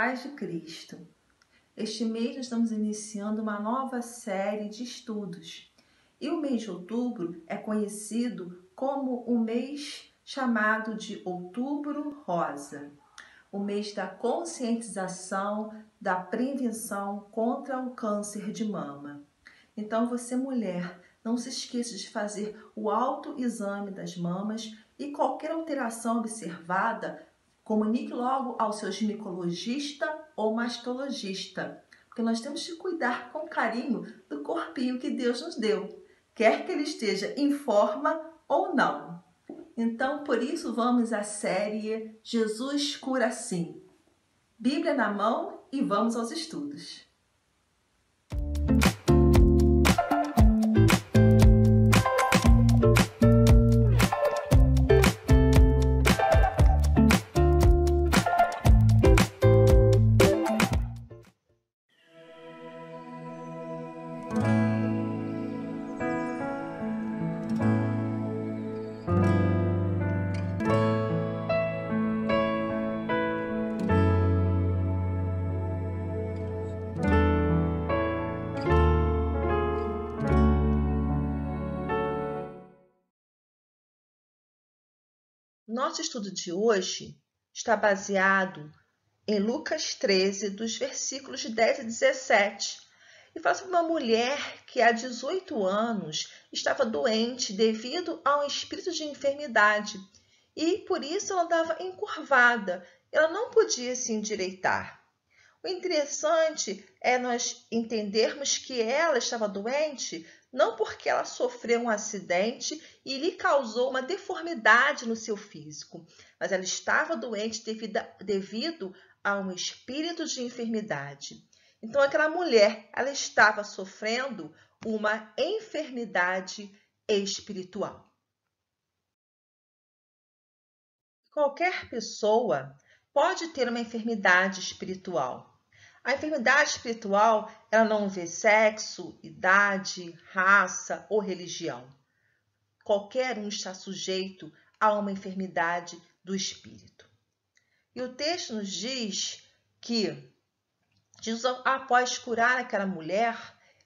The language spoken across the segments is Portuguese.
paz de Cristo. Este mês nós estamos iniciando uma nova série de estudos. E o mês de outubro é conhecido como o mês chamado de Outubro Rosa. O mês da conscientização, da prevenção contra o câncer de mama. Então você, mulher, não se esqueça de fazer o autoexame das mamas e qualquer alteração observada, comunique logo ao seu ginecologista ou mastologista, porque nós temos que cuidar com carinho do corpinho que Deus nos deu, quer que ele esteja em forma ou não. Então, por isso, vamos à série Jesus Cura Sim. Bíblia na mão e vamos aos estudos. Nosso estudo de hoje está baseado em Lucas 13, dos versículos 10 a 17, e fala sobre uma mulher que há 18 anos estava doente devido a um espírito de enfermidade, e por isso ela andava encurvada, ela não podia se endireitar. O interessante é nós entendermos que ela estava doente não porque ela sofreu um acidente e lhe causou uma deformidade no seu físico, mas ela estava doente devido a um espírito de enfermidade. Então, aquela mulher, ela estava sofrendo uma enfermidade espiritual. Qualquer pessoa pode ter uma enfermidade espiritual. A enfermidade espiritual, ela não vê sexo, idade, raça ou religião. Qualquer um está sujeito a uma enfermidade do espírito. E o texto nos diz que Jesus, após curar aquela mulher,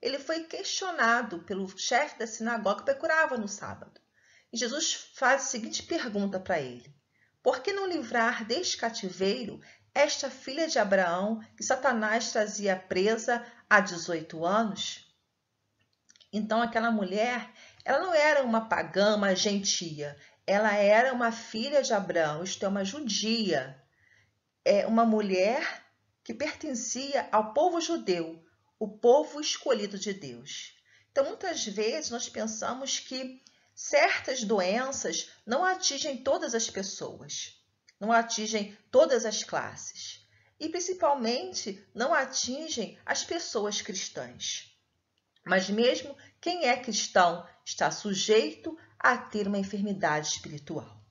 ele foi questionado pelo chefe da sinagoga que curava no sábado. E Jesus faz a seguinte pergunta para ele: por que não livrar deste cativeiro esta filha de Abraão que Satanás trazia presa há 18 anos? Então aquela mulher, ela não era uma pagã, uma gentia, ela era uma filha de Abraão, isto é, uma judia, uma mulher que pertencia ao povo judeu, o povo escolhido de Deus. Então muitas vezes nós pensamos que certas doenças não atingem todas as pessoas, não atingem todas as classes e principalmente não atingem as pessoas cristãs. Mas mesmo quem é cristão está sujeito a ter uma enfermidade espiritual.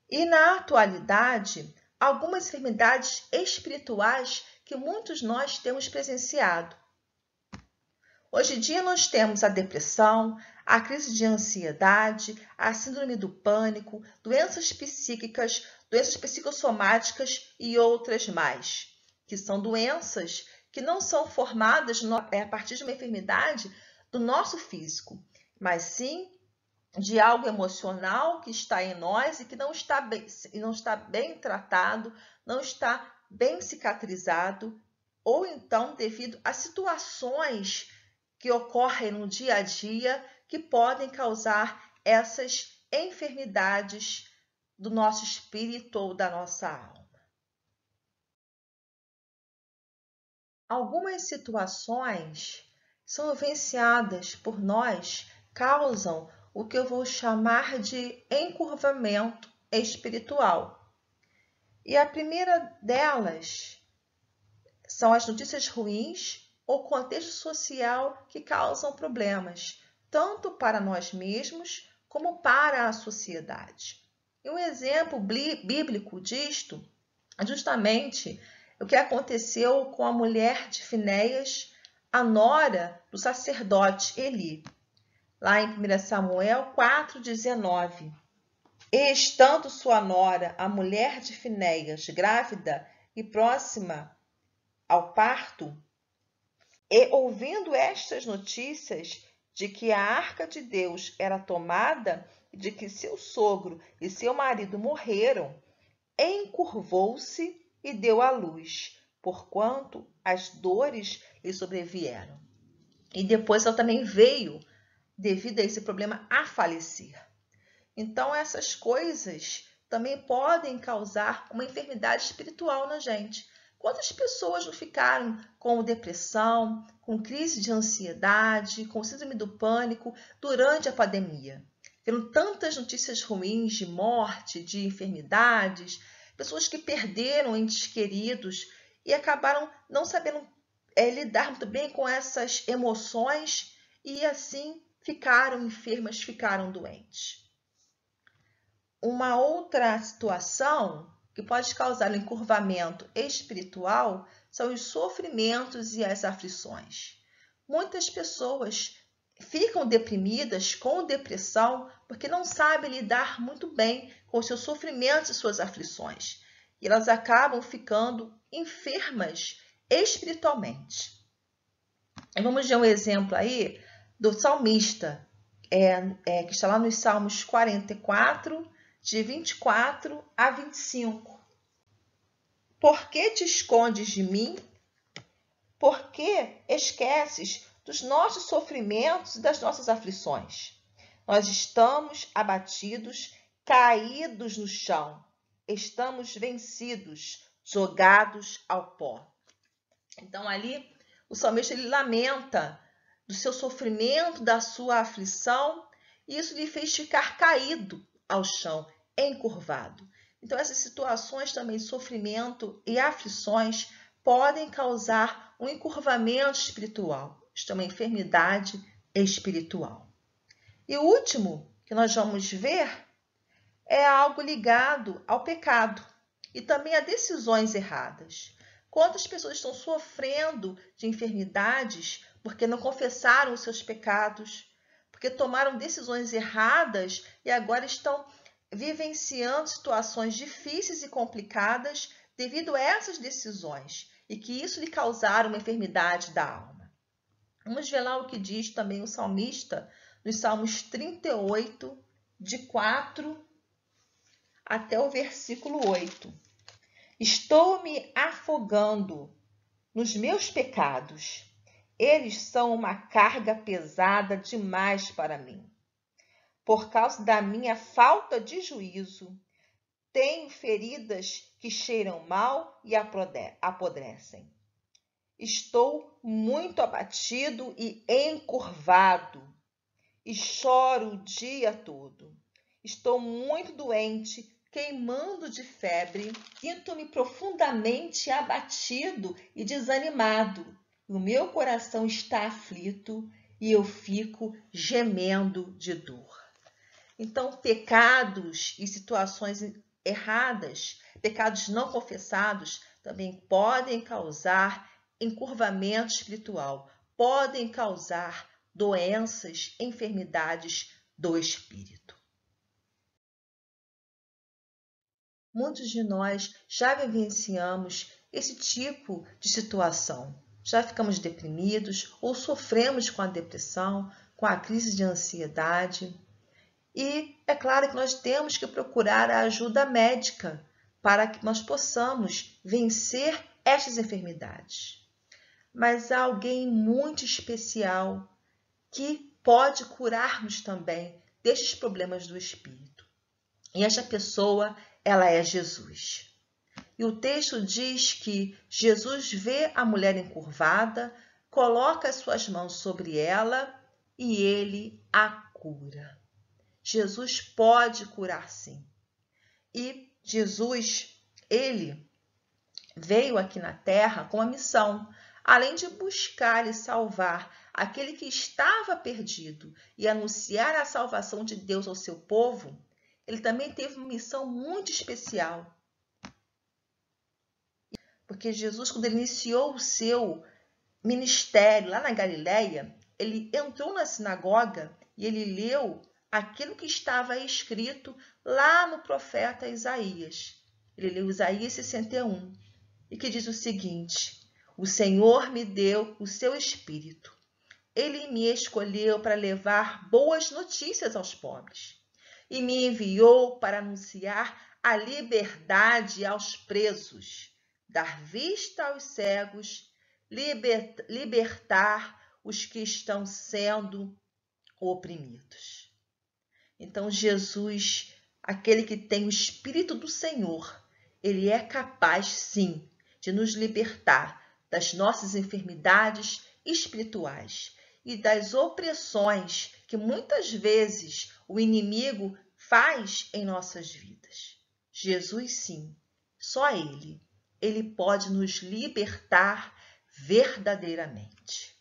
E na atualidade, algumas enfermidades espirituais que muitos de nós temos presenciado. Hoje em dia nós temos a depressão, a crise de ansiedade, a síndrome do pânico, doenças psíquicas, doenças psicossomáticas e outras mais, que são doenças que não são formadas a partir de uma enfermidade do nosso físico, mas sim de algo emocional que está em nós e que não está bem tratado, não está bem cicatrizado, ou então devido a situações que ocorrem no dia a dia que podem causar essas enfermidades do nosso espírito ou da nossa alma. Algumas situações são vivenciadas por nós, causam o que eu vou chamar de encurvamento espiritual. E a primeira delas são as notícias ruins ou contexto social que causam problemas, tanto para nós mesmos como para a sociedade. E um exemplo bíblico disto é justamente o que aconteceu com a mulher de Finéias, a nora do sacerdote Eli, lá em 1 Samuel 4,19. E estando sua nora, a mulher de Finéias, grávida, e próxima ao parto, e ouvindo estas notícias de que a arca de Deus era tomada e de que seu sogro e seu marido morreram, encurvou-se e deu à luz, porquanto as dores lhe sobrevieram. E depois ela também veio, devido a esse problema, a falecer. Então, essas coisas também podem causar uma enfermidade espiritual na gente. Quantas pessoas não ficaram com depressão, com crise de ansiedade, com síndrome do pânico durante a pandemia? Viram tantas notícias ruins de morte, de enfermidades, pessoas que perderam entes queridos e acabaram não sabendo lidar muito bem com essas emoções e assim ficaram enfermas, ficaram doentes. Uma outra situação que pode causar um encurvamento espiritual são os sofrimentos e as aflições. Muitas pessoas ficam deprimidas com depressão porque não sabem lidar muito bem com os seus sofrimentos e suas aflições. E elas acabam ficando enfermas espiritualmente. E vamos ver um exemplo aí do salmista, que está lá nos Salmos 44, de 24 a 25. Por que te escondes de mim? Por que esqueces dos nossos sofrimentos e das nossas aflições? Nós estamos abatidos, caídos no chão. Estamos vencidos, jogados ao pó. Então, ali, o salmista ele lamenta do seu sofrimento, da sua aflição, e isso lhe fez ficar caído ao chão, encurvado. Então, essas situações também de sofrimento e aflições podem causar um encurvamento espiritual. Isto é uma enfermidade espiritual. E o último que nós vamos ver é algo ligado ao pecado e também a decisões erradas. Quantas pessoas estão sofrendo de enfermidades porque não confessaram os seus pecados, porque tomaram decisões erradas e agora estão vivenciando situações difíceis e complicadas devido a essas decisões e que isso lhe causaram uma enfermidade da alma. Vamos ver lá o que diz também o salmista nos Salmos 38, de 4 até o versículo 8. Estou me afogando nos meus pecados. Eles são uma carga pesada demais para mim. Por causa da minha falta de juízo, tenho feridas que cheiram mal e apodrecem. Estou muito abatido e encurvado e choro o dia todo. Estou muito doente, queimando de febre, sinto-me profundamente abatido e desanimado. O meu coração está aflito e eu fico gemendo de dor. Então, pecados e situações erradas, pecados não confessados, também podem causar encurvamento espiritual, podem causar doenças, enfermidades do espírito. Muitos de nós já vivenciamos esse tipo de situação. Já ficamos deprimidos ou sofremos com a depressão, com a crise de ansiedade. E é claro que nós temos que procurar a ajuda médica para que nós possamos vencer estas enfermidades. Mas há alguém muito especial que pode curar-nos também destes problemas do espírito. E esta pessoa, ela é Jesus. E o texto diz que Jesus vê a mulher encurvada, coloca as suas mãos sobre ela e ele a cura. Jesus pode curar sim. E Jesus, ele veio aqui na terra com a missão, além de buscar e salvar aquele que estava perdido e anunciar a salvação de Deus ao seu povo, ele também teve uma missão muito especial. Porque Jesus, quando ele iniciou o seu ministério lá na Galileia, ele entrou na sinagoga e ele leu aquilo que estava escrito lá no profeta Isaías. Ele leu Isaías 61. e que diz o seguinte: o Senhor me deu o seu Espírito. Ele me escolheu para levar boas notícias aos pobres e me enviou para anunciar a liberdade aos presos, dar vista aos cegos, libertar os que estão sendo oprimidos. Então, Jesus, aquele que tem o Espírito do Senhor, ele é capaz, sim, de nos libertar das nossas enfermidades espirituais e das opressões que muitas vezes o inimigo faz em nossas vidas. Jesus, sim, só ele pode nos libertar verdadeiramente.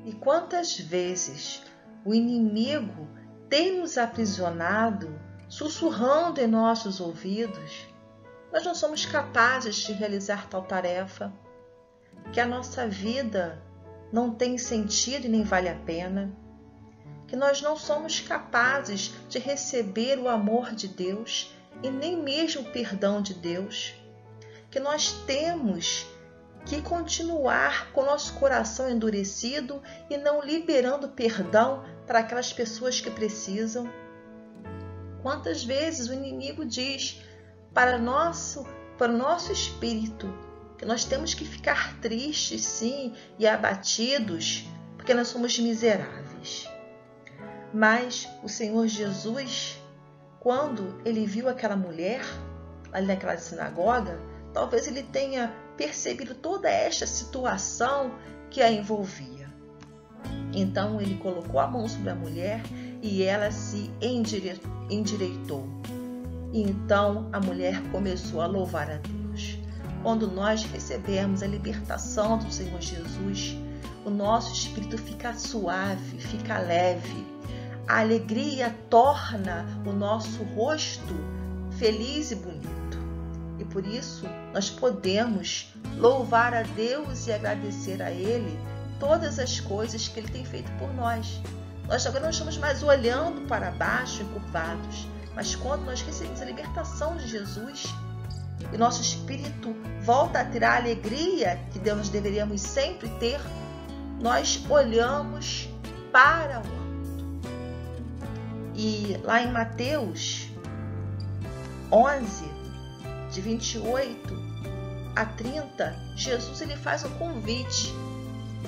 E quantas vezes o inimigo tem nos aprisionado, sussurrando em nossos ouvidos, nós não somos capazes de realizar tal tarefa, que a nossa vida não tem sentido e nem vale a pena, que nós não somos capazes de receber o amor de Deus e nem mesmo o perdão de Deus, que nós temos que continuar com o nosso coração endurecido e não liberando perdão para aquelas pessoas que precisam. Quantas vezes o inimigo diz para o nosso espírito que nós temos que ficar tristes, sim, e abatidos, porque nós somos miseráveis. Mas o Senhor Jesus, quando ele viu aquela mulher ali naquela sinagoga, talvez ele tenha percebido toda esta situação que a envolvia. Então ele colocou a mão sobre a mulher e ela se endireitou. E então a mulher começou a louvar a Deus. Quando nós recebemos a libertação do Senhor Jesus, o nosso espírito fica suave, fica leve. A alegria torna o nosso rosto feliz e bonito. E por isso nós podemos louvar a Deus e agradecer a Ele todas as coisas que Ele tem feito por nós. Nós agora não estamos mais olhando para baixo e curvados, mas quando nós recebemos a libertação de Jesus e nosso espírito volta a ter a alegria que nós deveríamos sempre ter, nós olhamos para o alto. E lá em Mateus 11, de 28 a 30, Jesus ele faz um convite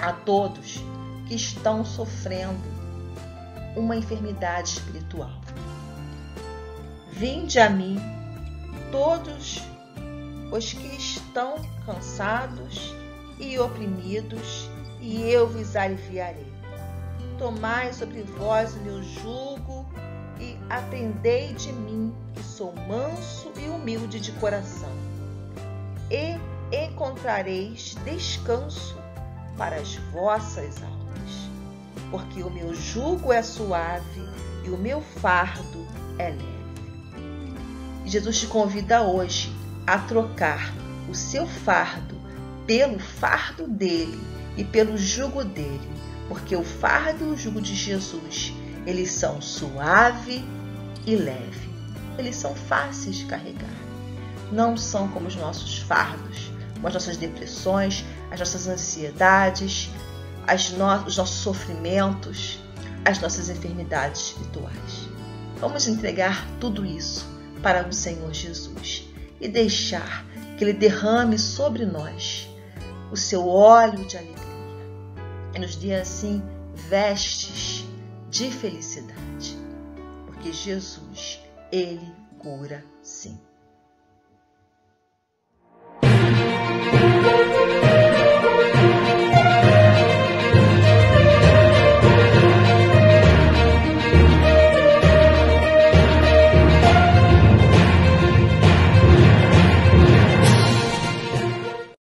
a todos que estão sofrendo uma enfermidade espiritual. Vinde a mim, todos os que estão cansados e oprimidos, e eu vos aliviarei. Tomai sobre vós o meu jugo e aprendei de mim, que sou manso e humilde de coração, e encontrareis descanso para as vossas almas, porque o meu jugo é suave e o meu fardo é leve. E Jesus te convida hoje a trocar o seu fardo pelo fardo dele e pelo jugo dele, porque o fardo e o jugo de Jesus, eles são suave e leve. Eles são fáceis de carregar. Não são como os nossos fardos, como as nossas depressões, as nossas ansiedades, os nossos sofrimentos, as nossas enfermidades espirituais. Vamos entregar tudo isso para o Senhor Jesus e deixar que Ele derrame sobre nós o seu óleo de alegria e nos dê assim vestes de felicidade, porque Jesus, Ele cura sim.